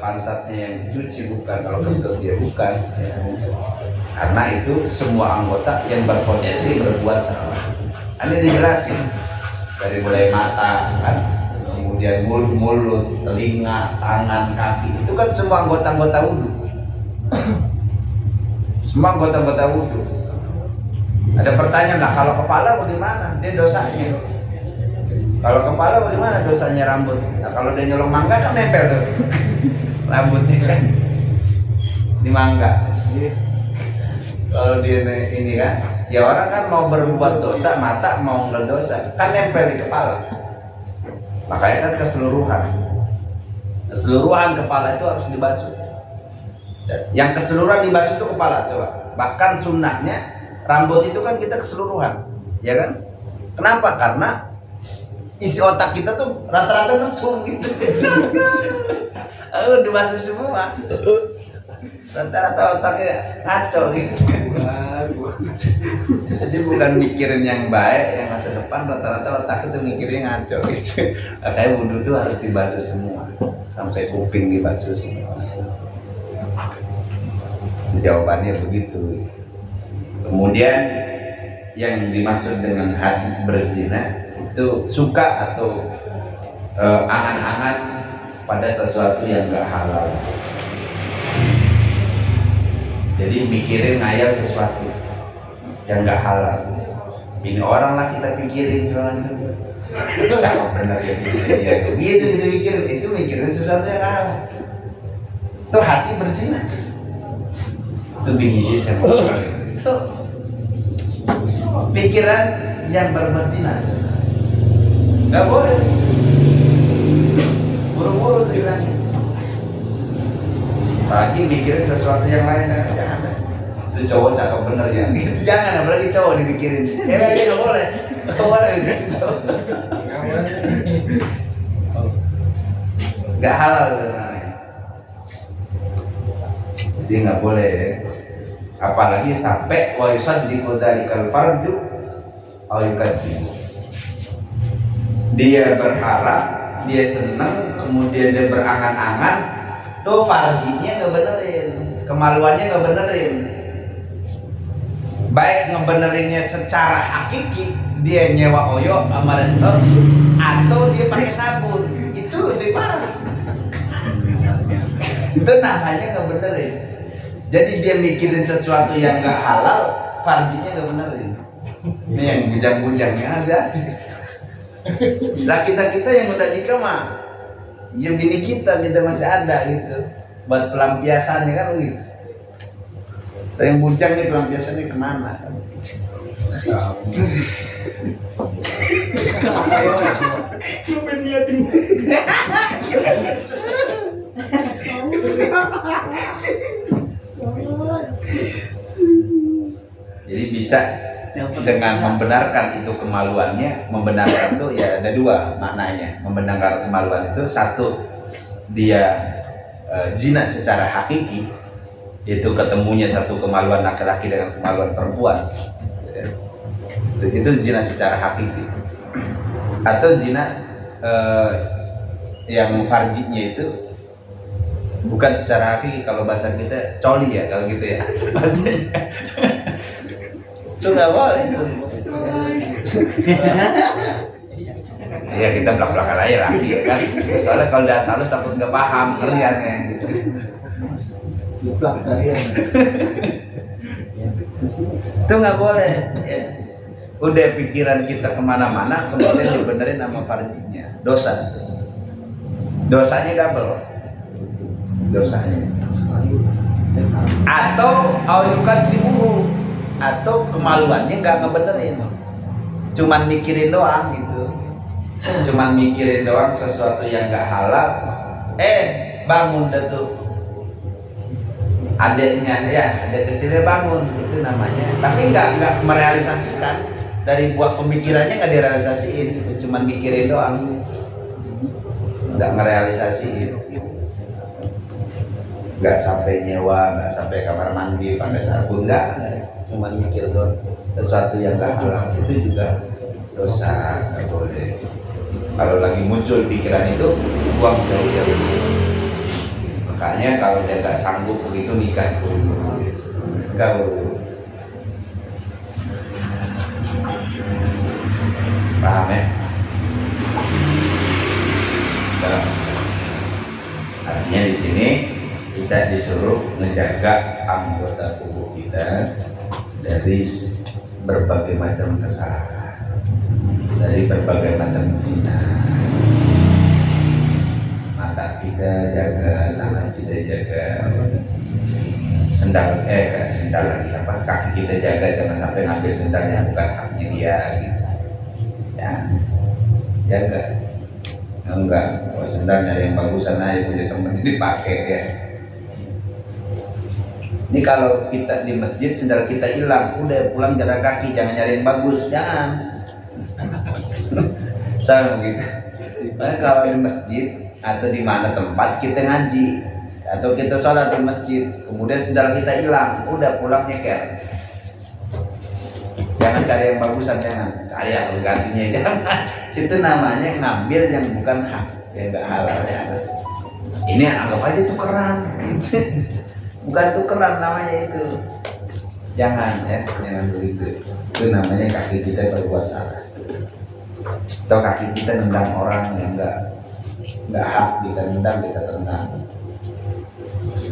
pantatnya yang dicuci, bukan, kalau kentut dia bukan ya. Karena itu semua anggota yang berpotensi berbuat salah. Ini dijelasin dari mulai mata kan, kemudian mulut, telinga, tangan, kaki, itu kan semua anggota-anggota wudhu. Semua anggota-anggota wudhu. Ada pertanyaan lah, kalau kepala bagaimana? Dia dosanya. Kalau kepala bagaimana dosanya rambut? Nah, kalau dia nyolong mangga kan nempel tuh rambutnya kan di mangga. Kalau dia ini kan, ya orang kan mau berbuat dosa, mata mau nggak dosa, kan nempel di kepala. Makanya kan keseluruhan kepala itu harus dibasuh. Yang keseluruhan dibasuh itu kepala, coba. Bahkan sunnahnya rambut itu kan kita keseluruhan, ya kan? Kenapa? Karena isi otak kita tuh rata-rata mesum gitu. Lalu dibasuh semua. Rata-rata otaknya ngaco gitu. Jadi bukan mikirin yang baik, yang masa depan, rata-rata otak itu mikirnya ngaco gitu. Makanya wudhu tuh harus dibasuh semua, sampai kuping dibasuh semua. Jawabannya begitu. Kemudian yang dimaksud dengan hati berzina itu suka atau angan-angan pada sesuatu yang gak halal. Jadi mikirin ngayal sesuatu yang gak halal. Ini orang lah kita pikirin jualan coba. Cakep bener ya dia. Gitu mikirin, itu mikirin sesuatu yang gak halal. Itu hati berzina. Itu bini saya mau bilang. Itu pikiran yang berbuat zina. Gak boleh. Buru-buru tuh bilangnya. Apalagi mikirin sesuatu yang lain, jangan. Itu cowok cakep bener ya, gitu jangan, apalagi cowok dipikirin. Cewek aja nggak boleh, gitu. Nggak halal namanya. Jadi nggak boleh, apalagi sampai wa yusaddiqu dzalikal farju aw yukadzibu. Dia berharap, dia senang, kemudian dia berangan-angan. Tuh farjinya nggak benerin, kemaluannya nggak benerin. Baik ngebenerinnya secara hakiki, dia nyewa oyo sama rentor, atau dia pakai sabun, itu lebih parah. Itu namanya nggak benerin. Jadi dia mikirin sesuatu yang nggak halal, farjinya nggak benerin. Ini yang bujang-bujangnya ada. Lah kita yang udah nikah mah, ya bini kita masih ada gitu, buat pelampiasannya kan gitu. Yang bujang nih pelampiasannya kemana? Jadi bisa dengan membenarkan itu kemaluannya, membenarkan itu ya ada dua maknanya. Membenarkan kemaluan itu, satu dia zina secara hakiki, itu ketemunya satu kemaluan laki-laki dengan kemaluan perempuan, itu zina secara hakiki. Atau zina yang farjinya itu bukan secara hakiki, kalau bahasa kita coli ya, kalau gitu ya bahasanya. Itu nggak boleh tuh. Ya kita belak-belakan aja laki ya kan. Soalnya kalau udah halus takut nggak paham kaliannya gitu. Lupa sekalian. Itu nggak boleh. Ya. Udah pikiran kita kemana-mana, kemudian dibenerin sama farjinya, dosa. Dosanya double. Dosanya. Atau auyukan tibuhu, atau kemaluannya nggak ngebenerin, cuman mikirin doang gitu, cuman mikirin doang sesuatu yang nggak halal. Bangun dah tuh adeknya, ya adek kecilnya bangun, itu namanya, tapi nggak merealisasikan. Dari buah pemikirannya nggak direalisasiin, gitu. Cuman mikirin doang, nggak ngerealisasiin, nggak sampai nyewa, nggak sampai kamar mandi pakai sabun, nggak, cuma mikir doang sesuatu yang nggak halal, itu juga dosa, nggak boleh. Kalau lagi muncul pikiran itu, buang jauh-jauh. Makanya kalau dia nggak sanggup begitu, nikah dulu, nggak boleh. Paham ya? Nah, artinya di sini kita disuruh menjaga anggota tubuh kita dari berbagai macam kesalahan, dari berbagai macam zina. Mata kita jaga, tangan kita jaga, sendal lagi kaki kita jaga, jangan sampai ngambil sendalnya bukan haknya dia gitu. Ya, jaga. Enggak, kalau sendal nyari yang bagusan aja punya temen dipakai ya. Ini kalau kita di masjid sendal kita hilang, udah pulang jalan kaki, jangan nyari yang bagus, jangan. Sama begitu. Nah, kalau di masjid atau di mana tempat kita ngaji atau kita sholat di masjid, kemudian sendal kita hilang, udah pulang nyeker. Jangan cari yang bagusan, jangan cari yang gantinya, jangan. Itu namanya ngambil yang bukan hak, yang nggak halal ya. Ini anggap aja tukeran, gitu. Bukan tukeran namanya itu. Jangan ya, jangan begitu. Itu namanya kaki kita berbuat salah. Atau kaki kita nendang orang yang nggak hak, kita nendang, kita tendang.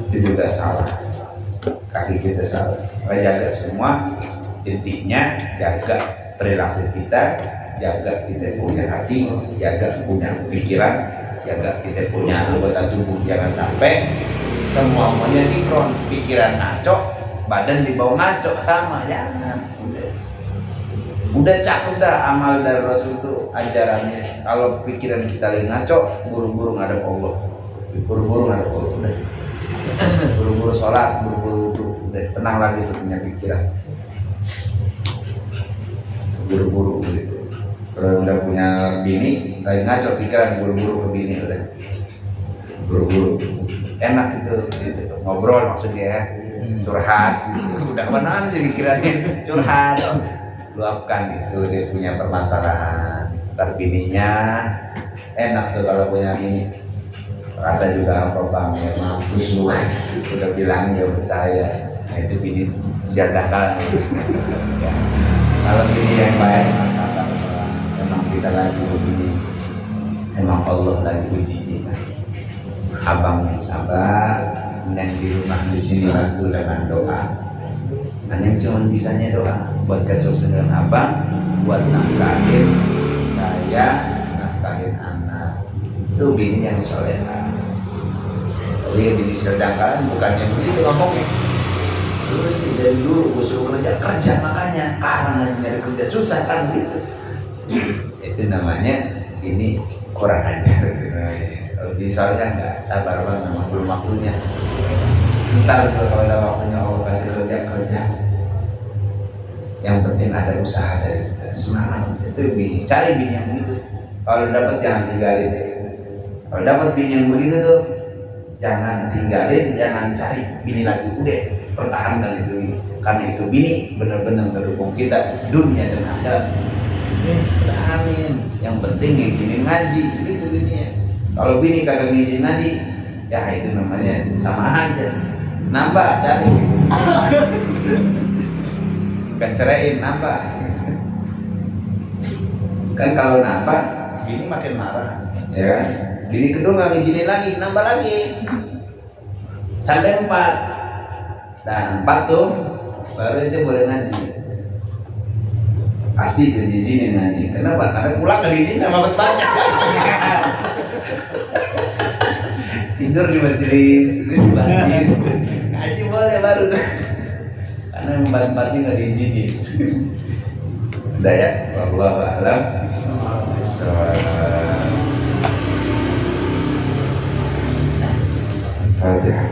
Itu juga salah. Kaki kita salah. Jaga semua. Intinya jaga perilaku kita, jaga kita punya hati, jaga punya pikiran, jaga kita punya anggota tubuh. Jangan sampai semuanya sinkron, pikiran ngaco, badan dibawa ngaco sama, jangan. Udah cakep dah amal dari Rasul itu ajarannya. Kalau pikiran kita lagi ngaco, buru-buru ngadep Allah, buru-buru ngadep Allah, udah. Buru-buru sholat, buru-buru udah tenang lagi tuh punya pikiran. Buru-buru gitu. Kalau udah punya bini lagi ngaco pikiran, buru-buru ke bini, udah buru-buru. Enak gitu ngobrol maksudnya ya, curhat gitu. Udah mana sih pikirannya, curhat, luapkan gitu, dia punya permasalahan. Ntar bininya enak tuh kalau punya bini, kata juga apa bang ya, mampus lu, udah bilang dia percaya. Nah itu bini siadakan ya. Kalau bini yang baik, masalah memang kita lagi begini, memang Allah lagi uji kita. Abang yang sabar, yang di rumah di sini bantu dengan doa. Yang cuma bisanya doa buat kesuksesan abang, buat nafkahin saya, nafkahin anak. Itu bini yang soleha. Jadi bini sedangkan bukannya begitu ngomongnya. Dulu sih dari dulu gue suruh kerja makanya karena nyari kerja susah kan gitu. Itu namanya ini kurang ajar. Kalau di soalnya nggak sabar banget, memang belum waktunya. Ntar kalau ada waktunya Allah kasih kerja. Yang penting ada usaha dari kita, semangat. Itu bini, cari bini yang begitu. Kalau dapat jangan tinggalin. Kalau dapat bini yang begitu tuh, jangan tinggalin, jangan cari bini lagi, udah pertahankan itu bini, karena itu bini benar-benar mendukung kita dunia dan akhirat. Pertahanin, yang penting ngizinin ngaji, itu bininya. Kalau bini kagak ngizinin ngaji, ya itu namanya sama aja, nambah cari, bukan ceraiin, nambah. Kan kalau nambah, bini makin marah, ya kan? Bini kedua nggak ngizinin lagi, nambah lagi sampai 4. Nah 4 tuh baru itu boleh ngaji. Pasti diizinin ngaji. Kenapa? Karena pulang nggak diizinin sama tempatnya. Tidur di majelis, di masjid, ngaji boleh baru tuh. Karena tempat-tempatnya nggak diizinin. Udah ya, wallahu a'lam. Fatihah.